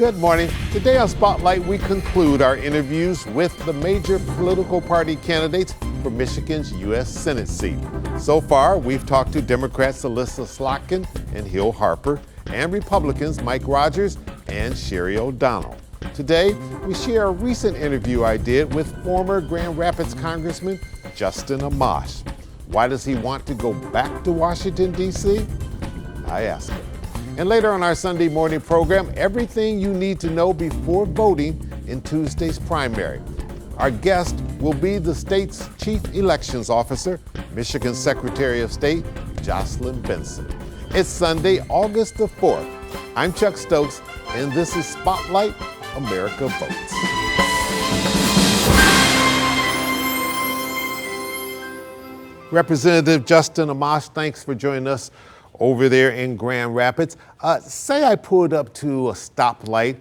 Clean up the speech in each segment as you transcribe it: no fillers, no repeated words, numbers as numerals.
Good morning. Today on Spotlight, we conclude our interviews with the major political party candidates for Michigan's U.S. Senate seat. So far, we've talked to Democrats Alyssa Slotkin and Hill Harper, and Republicans Mike Rogers and Sherry O'Donnell. Today, we share a recent interview I did with former Grand Rapids Congressman Jocelyn Amash. Why does he want to go back to Washington, D.C.? I asked him. And later on our Sunday morning program, everything you need to know before voting in Tuesday's primary. Our guest will be the state's chief elections officer, Michigan Secretary of State, Jocelyn Benson. It's Sunday, August the 4th. I'm Chuck Stokes, and this is Spotlight, America Votes. Representative Jocelyn Amash, thanks for joining us over there in Grand Rapids. Say I pulled up to a stoplight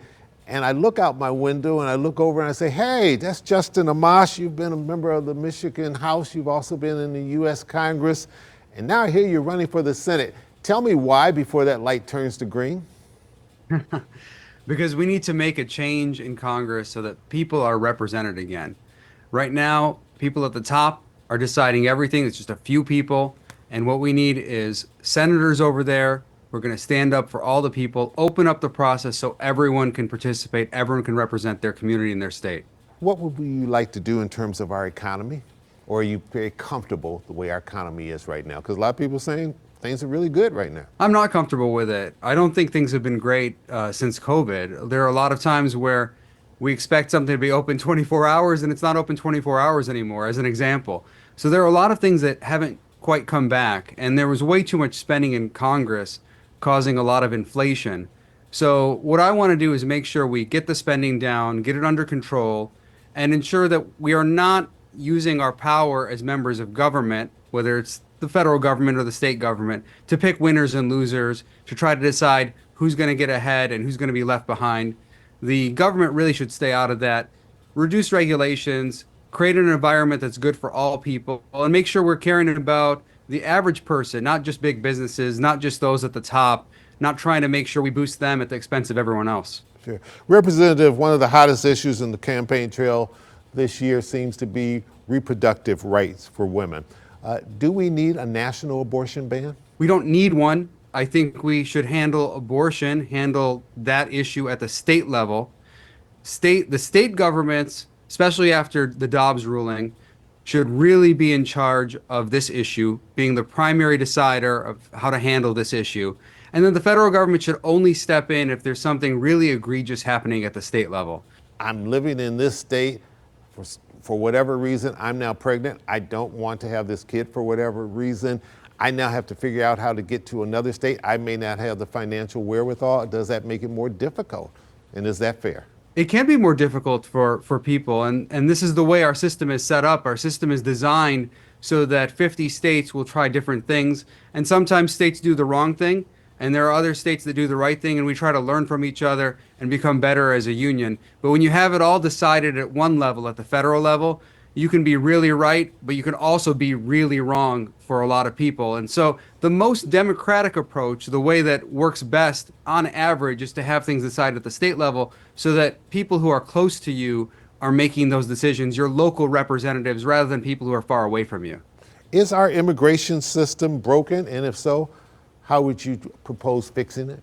and I look out my window and I look over and I say, hey, that's Jocelyn Amash. You've been a member of the Michigan House. You've also been in the U.S. Congress. And now I hear you're running for the Senate. Tell me why before that light turns to green. Because we need to make a change in Congress so that people are represented again. Right now, people at the top are deciding everything. It's just a few people. And what we need is senators over there. We're going to stand up for all the people, open up the process so everyone can participate, everyone can represent their community and their state. What would you like to do in terms of our economy? Or are you very comfortable the way our economy is right now? Because a lot of people are saying things are really good right now. I'm not comfortable with it. I don't think things have been great since COVID. There are a lot of times where we expect something to be open 24 hours and it's not open 24 hours anymore, as an example. So there are a lot of things that haven't quite come back, and there was way too much spending in Congress causing a lot of inflation. So what I want to do is make sure we get the spending down, get it under control, and ensure that we are not using our power as members of government, whether it's the federal government or the state government, to pick winners and losers, to try to decide who's going to get ahead and who's going to be left behind. The government really should stay out of that, reduce regulations, create an environment that's good for all people, and make sure we're caring about the average person, not just big businesses, not just those at the top, not trying to make sure we boost them at the expense of everyone else. Sure. Representative, one of the hottest issues in the campaign trail this year seems to be reproductive rights for women. Do we need a national abortion ban? We don't need one. I think we should handle that issue at the state level. The state governments, especially after the Dobbs ruling, should really be in charge of this issue, being the primary decider of how to handle this issue. And then the federal government should only step in if there's something really egregious happening at the state level. I'm living in this state for whatever reason. I'm now pregnant. I don't want to have this kid for whatever reason. I now have to figure out how to get to another state. I may not have the financial wherewithal. Does that make it more difficult? And is that fair? It can be more difficult for people, and this is the way our system is set up. Our system is designed so that 50 states will try different things, and sometimes states do the wrong thing, and there are other states that do the right thing, and we try to learn from each other and become better as a union. But when you have it all decided at one level, at the federal level, you can be really right, but you can also be really wrong for a lot of people. And so the most democratic approach, the way that works best on average, is to have things decided at the state level so that people who are close to you are making those decisions, your local representatives, rather than people who are far away from you. Is our immigration system broken? And if so, how would you propose fixing it?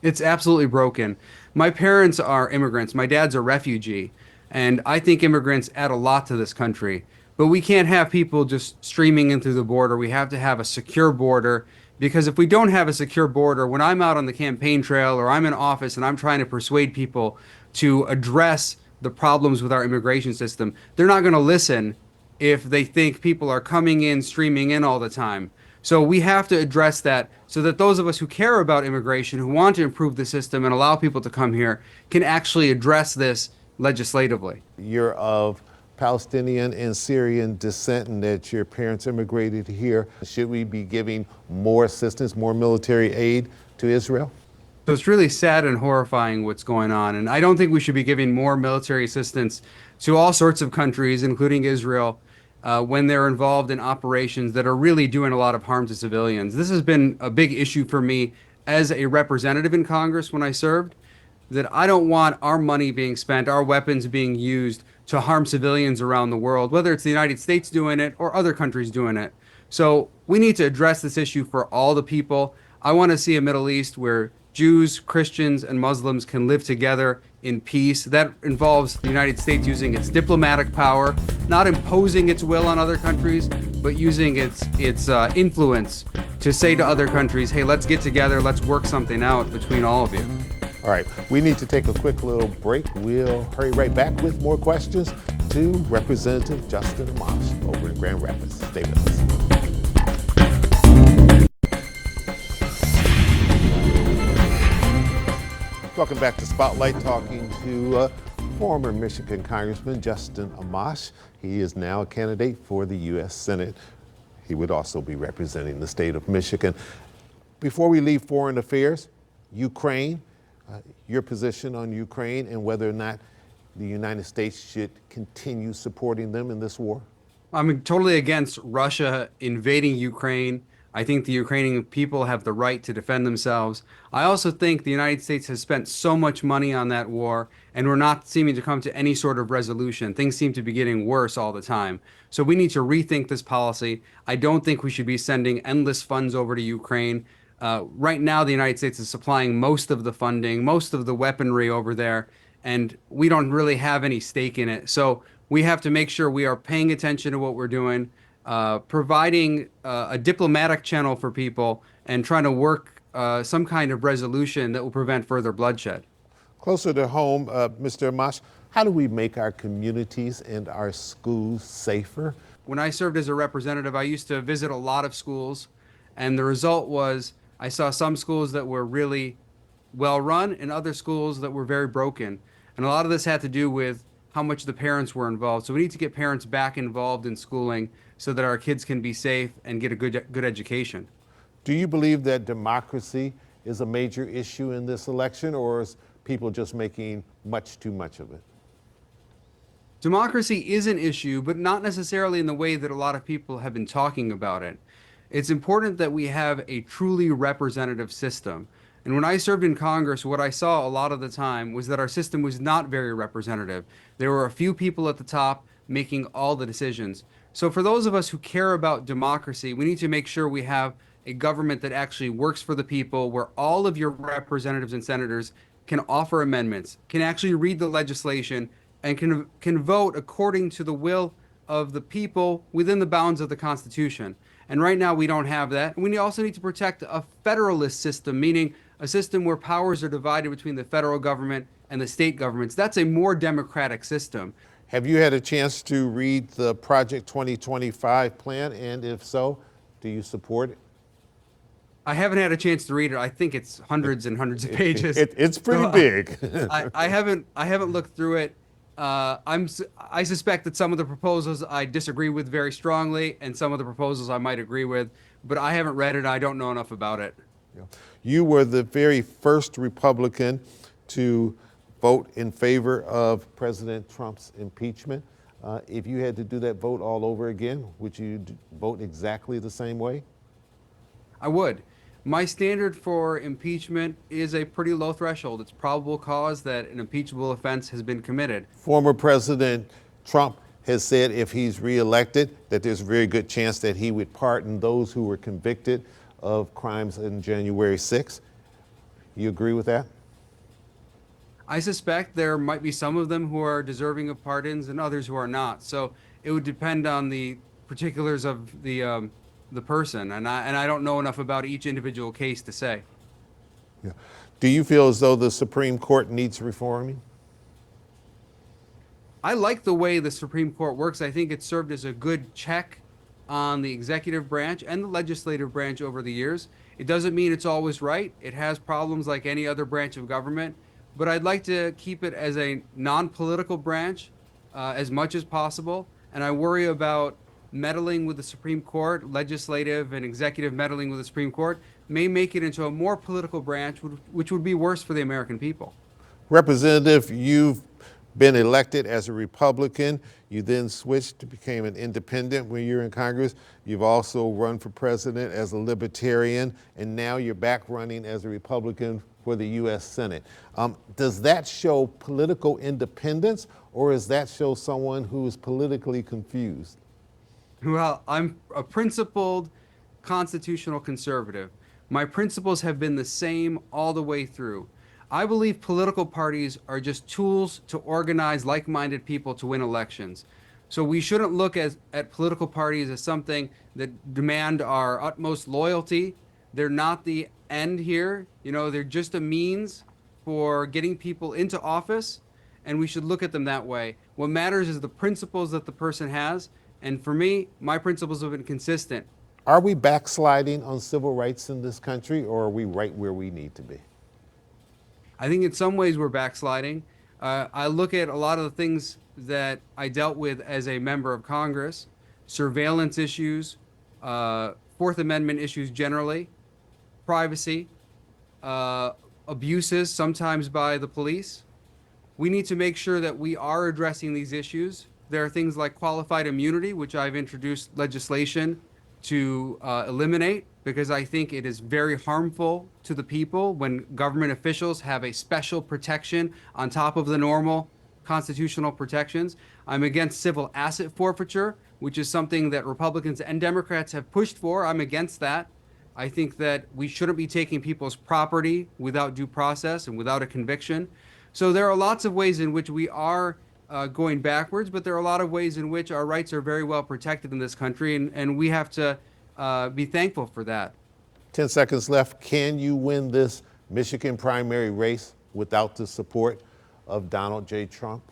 It's absolutely broken. My parents are immigrants. My dad's a refugee. And I think immigrants add a lot to this country. But we can't have people just streaming in through the border. We have to have a secure border, because if we don't have a secure border, when I'm out on the campaign trail or I'm in office and I'm trying to persuade people to address the problems with our immigration system, they're not going to listen if they think people are coming in, streaming in all the time. So we have to address that so that those of us who care about immigration, who want to improve the system and allow people to come here, can actually address this legislatively. You're of Palestinian and Syrian descent, and that your parents immigrated here. Should we be giving more assistance, more military aid to Israel? So it's really sad and horrifying what's going on. And I don't think we should be giving more military assistance to all sorts of countries, including Israel, when they're involved in operations that are really doing a lot of harm to civilians. This has been a big issue for me as a representative in Congress when I served. that I don't want our money being spent, our weapons being used to harm civilians around the world, whether it's the United States doing it or other countries doing it. So we need to address this issue for all the people. I want to see a Middle East where Jews, Christians, and Muslims can live together in peace. That involves the United States using its diplomatic power, not imposing its will on other countries, but using its influence to say to other countries, hey, let's get together, let's work something out between all of you. All right, we need to take a quick little break. We'll hurry right back with more questions to Representative Jocelyn Amash over in Grand Rapids. Stay with us. Welcome back to Spotlight, talking to former Michigan Congressman Jocelyn Amash. He is now a candidate for the U.S. Senate. He would also be representing the state of Michigan. Before we leave foreign affairs, Ukraine, your position on Ukraine and whether or not the United States should continue supporting them in this war? I'm totally against Russia invading Ukraine. I think the Ukrainian people have the right to defend themselves. I also think the United States has spent so much money on that war, and we're not seeming to come to any sort of resolution. Things seem to be getting worse all the time. So we need to rethink this policy. I don't think we should be sending endless funds over to Ukraine. Right now, the United States is supplying most of the funding, most of the weaponry over there, and we don't really have any stake in it. So we have to make sure we are paying attention to what we're doing, providing a diplomatic channel for people, and trying to work some kind of resolution that will prevent further bloodshed. Closer to home, Mr. Amash, how do we make our communities and our schools safer? When I served as a representative, I used to visit a lot of schools, and the result was I saw some schools that were really well run and other schools that were very broken. And a lot of this had to do with how much the parents were involved. So we need to get parents back involved in schooling so that our kids can be safe and get a good education. Do you believe that democracy is a major issue in this election, or is people just making much too much of it? Democracy is an issue, but not necessarily in the way that a lot of people have been talking about it. It's important that we have a truly representative system. And when I served in Congress, what I saw a lot of the time was that our system was not very representative. There were a few people at the top making all the decisions. So for those of us who care about democracy, we need to make sure we have a government that actually works for the people, where all of your representatives and senators can offer amendments, can actually read the legislation, and can vote according to the will of the people within the bounds of the Constitution. And right now we don't have that. And we also need to protect a federalist system, meaning a system where powers are divided between the federal government and the state governments. That's a more democratic system. Have you had a chance to read the Project 2025 plan? And if so, do you support it? I haven't had a chance to read it. I think it's hundreds and hundreds of pages. It's pretty big. I haven't looked through it. I suspect that some of the proposals I disagree with very strongly, and some of the proposals I might agree with, but I haven't read it. I don't know enough about it. You were the very first Republican to vote in favor of President Trump's impeachment. If you had to do that vote all over again, would you vote exactly the same way? I would. My standard for impeachment is a pretty low threshold. It's probable cause that an impeachable offense has been committed. Former President Trump has said if he's reelected, that there's a very good chance that he would pardon those who were convicted of crimes on January 6th. You agree with that? I suspect there might be some of them who are deserving of pardons and others who are not. So it would depend on the particulars of the person, and I don't know enough about each individual case to say. Yeah. Do you feel as though the Supreme Court needs reforming? I like the way the Supreme Court works. I think it served as a good check on the executive branch and the legislative branch over the years. It doesn't mean it's always right. It has problems like any other branch of government, but I'd like to keep it as a non-political branch as much as possible, and I worry about meddling with the Supreme Court, legislative and executive meddling with the Supreme Court, may make it into a more political branch, which would be worse for the American people. Representative, you've been elected as a Republican. You then switched to become an independent when you were in Congress. You've also run for president as a libertarian, and now you're back running as a Republican for the U.S. Senate. Does that show political independence, or does that show someone who is politically confused? Well, I'm a principled constitutional conservative. My principles have been the same all the way through. I believe political parties are just tools to organize like-minded people to win elections. So we shouldn't look at political parties as something that demand our utmost loyalty. They're not the end here. You know, they're just a means for getting people into office, and we should look at them that way. What matters is the principles that the person has, and for me, my principles have been consistent. Are we backsliding on civil rights in this country, or are we right where we need to be? I think in some ways we're backsliding. I look at a lot of the things that I dealt with as a member of Congress, surveillance issues, Fourth Amendment issues generally, privacy, abuses sometimes by the police. We need to make sure that we are addressing these issues. There are things like qualified immunity, which I've introduced legislation to eliminate, because I think it is very harmful to the people when government officials have a special protection on top of the normal constitutional protections. I'm against civil asset forfeiture, which is something that Republicans and Democrats have pushed for. I'm against that. I think that we shouldn't be taking people's property without due process and without a conviction. So there are lots of ways in which we are going backwards, but there are a lot of ways in which our rights are very well protected in this country, and we have to be thankful for that. 10 seconds left. Can you win this Michigan primary race without the support of Donald J. Trump?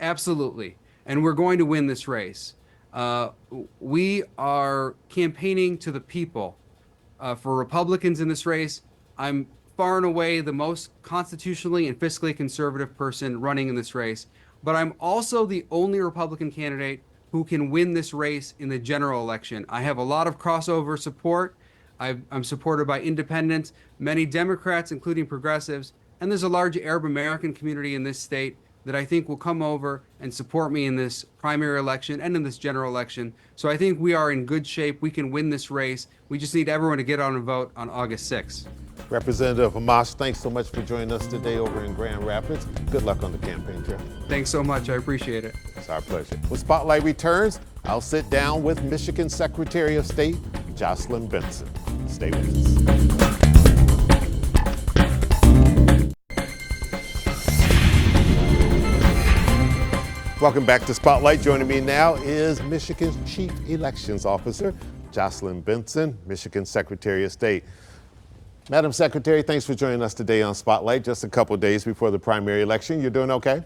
Absolutely. And we're going to win this race. We are campaigning to the people. For Republicans in this race, I'm far and away the most constitutionally and fiscally conservative person running in this race. But I'm also the only Republican candidate who can win this race in the general election. I have a lot of crossover support. I'm supported by independents, many Democrats, including progressives, and there's a large Arab American community in this state that I think will come over and support me in this primary election and in this general election. So I think we are in good shape. We can win this race. We just need everyone to get out and vote on August 6th. Representative Amash, thanks so much for joining us today over in Grand Rapids. Good luck on the campaign trail. Thanks so much. I appreciate it. It's our pleasure. When Spotlight returns, I'll sit down with Michigan Secretary of State Jocelyn Benson. Stay with us. Welcome back to Spotlight. Joining me now is Michigan's Chief Elections Officer, Jocelyn Benson, Michigan Secretary of State. Madam Secretary, thanks for joining us today on Spotlight, just a couple of days before the primary election. You're doing okay?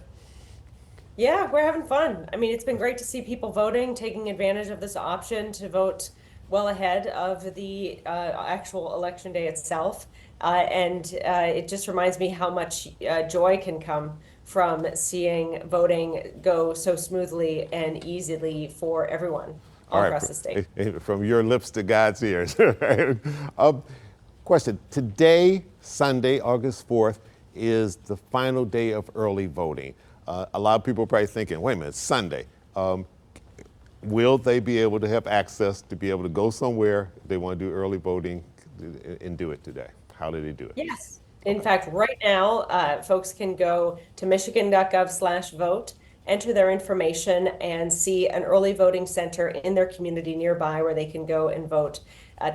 Yeah, we're having fun. I mean, it's been great to see people voting, taking advantage of this option to vote well ahead of the actual election day itself. It just reminds me how much joy can come from seeing voting go so smoothly and easily for everyone all across the state. From your lips to God's ears. Question, today, Sunday, August 4th, is the final day of early voting. A lot of people are probably thinking, wait a minute, it's Sunday. Will they be able to have access to be able to go somewhere if they want to do early voting and do it today? How do they do it? Yes. In fact, right now, folks can go to michigan.gov/vote, enter their information, and see an early voting center in their community nearby where they can go and vote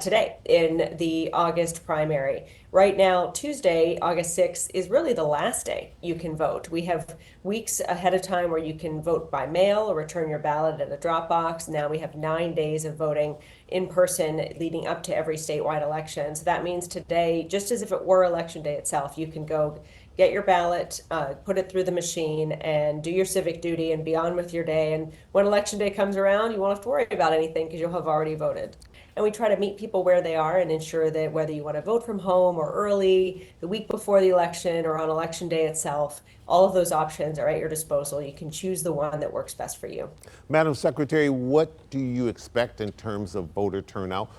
today in the August primary. Right now, Tuesday, August 6th, is really the last day you can vote. We have weeks ahead of time where you can vote by mail or return your ballot at a drop box. Now we have 9 days of voting in person leading up to every statewide election. So that means today, just as if it were election day itself, you can go get your ballot, put it through the machine, and do your civic duty and be on with your day. And when election day comes around, you won't have to worry about anything because you'll have already voted. And we try to meet people where they are and ensure that whether you want to vote from home or early, the week before the election, or on election day itself, all of those options are at your disposal. You can choose the one that works best for you. Madam Secretary, what do you expect in terms of voter turnout?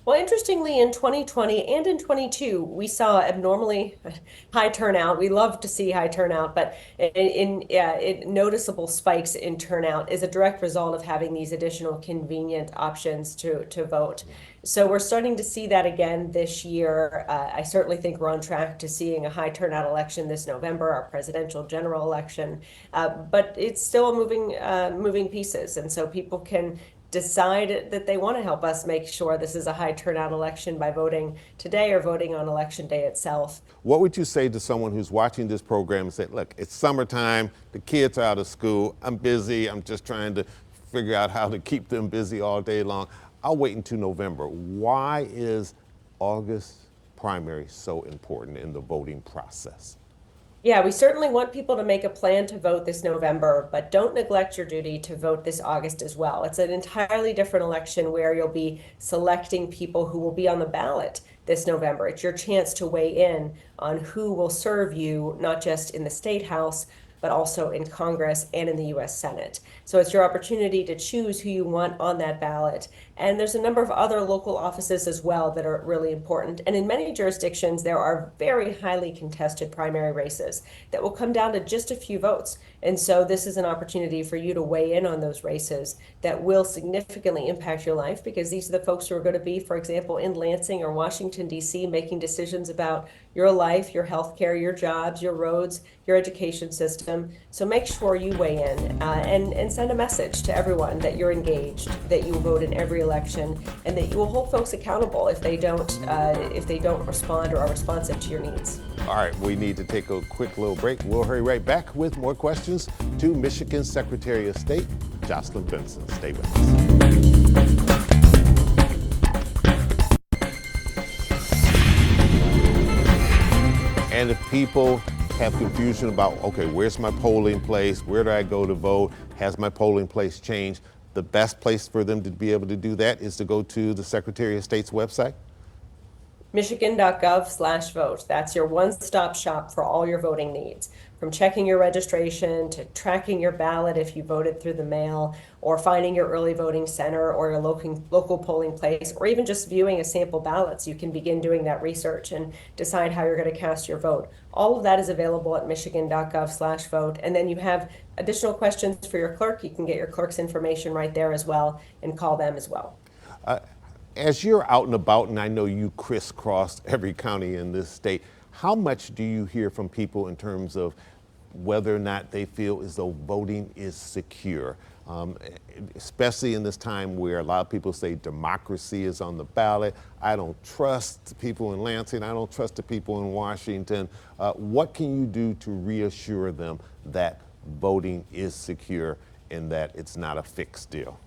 Well, interestingly, in 2020 and in 22, we saw abnormally high turnout. We love to see high turnout, but noticeable spikes in turnout is a direct result of having these additional convenient options to vote. So we're starting to see that again this year. I certainly think we're on track to seeing a high turnout election this November, our presidential general election. But it's still a moving pieces, and so people can decide that they want to help us make sure this is a high turnout election by voting today or voting on election day itself. What would you say to someone who's watching this program and say, look, it's summertime, the kids are out of school, I'm busy, I'm just trying to figure out how to keep them busy all day long. I'll wait until November. Why is August primary so important in the voting process? Yeah, we certainly want people to make a plan to vote this November, but don't neglect your duty to vote this August as well. It's an entirely different election where you'll be selecting people who will be on the ballot this November. It's your chance to weigh in on who will serve you, not just in the State House, but also in Congress and in the US Senate. So it's your opportunity to choose who you want on that ballot. And there's a number of other local offices as well that are really important. And in many jurisdictions, there are very highly contested primary races that will come down to just a few votes. And so this is an opportunity for you to weigh in on those races that will significantly impact your life, because these are the folks who are going to be, for example, in Lansing or Washington, D.C., making decisions about your life, your health care, your jobs, your roads, your education system. So make sure you weigh in and send a message to everyone that you're engaged, that you will vote in every election, and that you will hold folks accountable if they don't respond or are responsive to your needs. All right, we need to take a quick little break. We'll hurry right back with more questions to Michigan Secretary of State, Jocelyn Benson. Stay with us. And if people have confusion about, okay, where's my polling place? Where do I go to vote? Has my polling place changed? The best place for them to be able to do that is to go to the Secretary of State's website. Michigan.gov/vote. That's your one-stop shop for all your voting needs, from checking your registration to tracking your ballot if you voted through the mail, or finding your early voting center or your local polling place, or even just viewing a sample ballot so you can begin doing that research and decide how you're going to cast your vote. All of that is available at Michigan.gov/vote. And then you have additional questions for your clerk. You can get your clerk's information right there as well and call them as well. As you're out and about, and I know you crisscross every county in this state, how much do you hear from people in terms of whether or not they feel as though voting is secure? Especially in this time where a lot of people say democracy is on the ballot. I don't trust the people in Lansing. I don't trust the people in Washington. What can you do to reassure them that voting is secure and that it's not a fixed deal?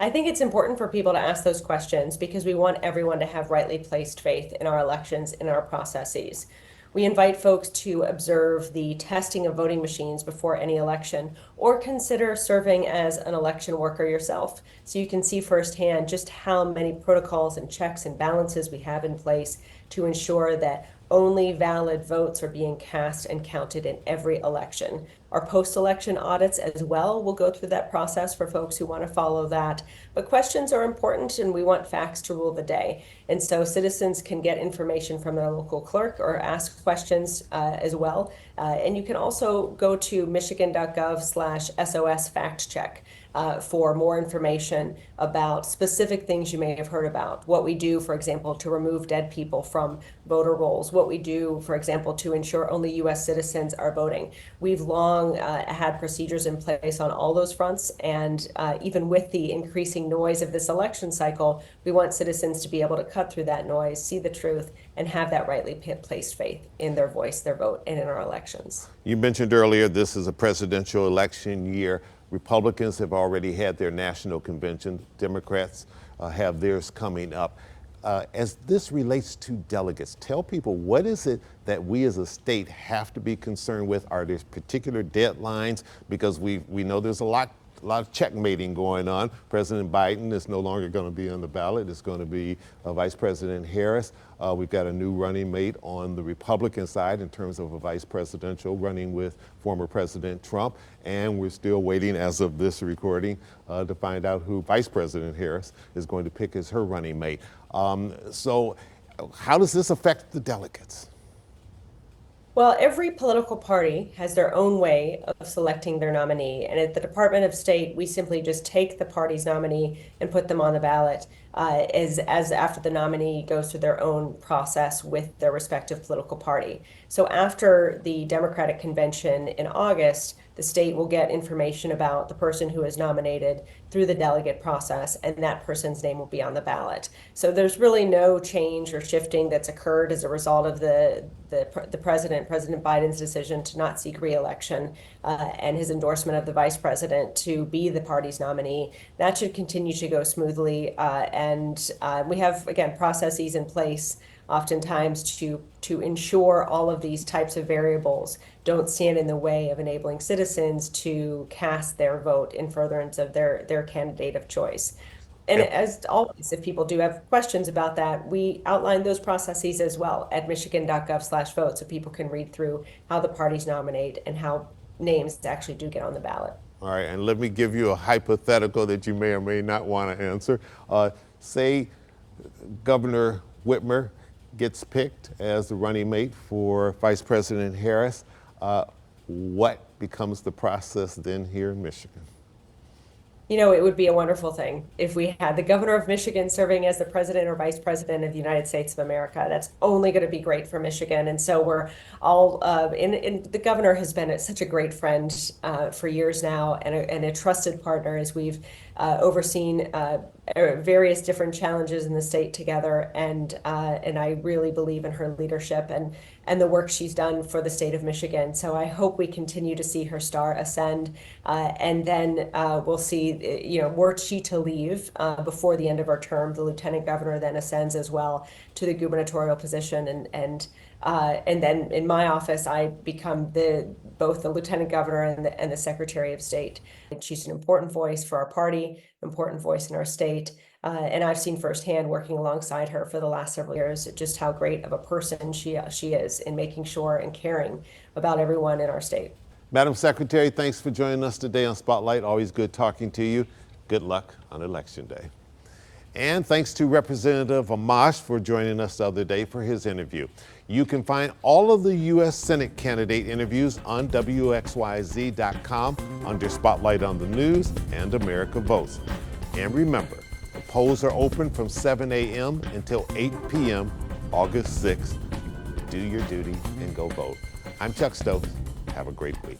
I think it's important for people to ask those questions because we want everyone to have rightly placed faith in our elections, in our processes. We invite folks to observe the testing of voting machines before any election, or consider serving as an election worker yourself, so you can see firsthand just how many protocols and checks and balances we have in place to ensure that only valid votes are being cast and counted in every election. Our post-election audits as well will go through that process for folks who want to follow that. But questions are important, and we want facts to rule the day. And so citizens can get information from their local clerk or ask questions as well. And you can also go to michigan.gov/SOS fact check. For more information about specific things you may have heard about. What we do, for example, to remove dead people from voter rolls. What we do, for example, to ensure only U.S. citizens are voting. We've long had procedures in place on all those fronts. And even with the increasing noise of this election cycle, we want citizens to be able to cut through that noise, see the truth, and have that rightly placed faith in their voice, their vote, and in our elections. You mentioned earlier this is a presidential election year. Republicans have already had their national convention. Democrats have theirs coming up. As this relates to delegates, tell people, what is it that we as a state have to be concerned with? Are there particular deadlines? Because we know there's a lot lot of checkmating going on. President Biden is no longer going to be on the ballot. It's going to be Vice President Harris. We've got a new running mate on the Republican side in terms of a vice presidential, running with former President Trump. And we're still waiting, as of this recording, to find out who Vice President Harris is going to pick as her running mate. So how does this affect the delegates? Well, every political party has their own way of selecting their nominee. And at the Department of State, we simply just take the party's nominee and put them on the ballot as after the nominee goes through their own process with their respective political party. So after the Democratic convention in August, the state will get information about the person who is nominated through the delegate process, and that person's name will be on the ballot. So there's really no change or shifting that's occurred as a result of the President Biden's decision to not seek re-election and his endorsement of the vice president to be the party's nominee. That should continue to go smoothly, and we have, again, processes in place oftentimes to ensure all of these types of variables don't stand in the way of enabling citizens to cast their vote in furtherance of their candidate of choice. And as always, if people do have questions about that, we outline those processes as well at michigan.gov/vote, so people can read through how the parties nominate and how names actually do get on the ballot. All right, and let me give you a hypothetical that you may or may not want to answer. Say Governor Whitmer gets picked as the running mate for Vice President Harris. What becomes the process then here in Michigan? You know, it would be a wonderful thing if we had the governor of Michigan serving as the president or vice president of the United States of America. That's only going to be great for Michigan. And so we're all, the governor has been such a great friend for years now, and a trusted partner as we've overseen various different challenges in the state together. And I really believe in her leadership and the work she's done for the state of Michigan. So I hope we continue to see her star ascend, and then we'll see, were she to leave before the end of her term, the lieutenant governor then ascends as well to the gubernatorial position, and then in my office, I become both the lieutenant governor and the secretary of state. And she's an important voice for our party, important voice in our state. And I've seen firsthand, working alongside her for the last several years, just how great of a person she is in making sure and caring about everyone in our state. Madam Secretary, thanks for joining us today on Spotlight. Always good talking to you. Good luck on Election Day. And thanks to Representative Amash for joining us the other day for his interview. You can find all of the U.S. Senate candidate interviews on WXYZ.com under Spotlight on the News and America Votes. And remember, the polls are open from 7 a.m. until 8 p.m. August 6th. Do your duty and go vote. I'm Chuck Stokes. Have a great week.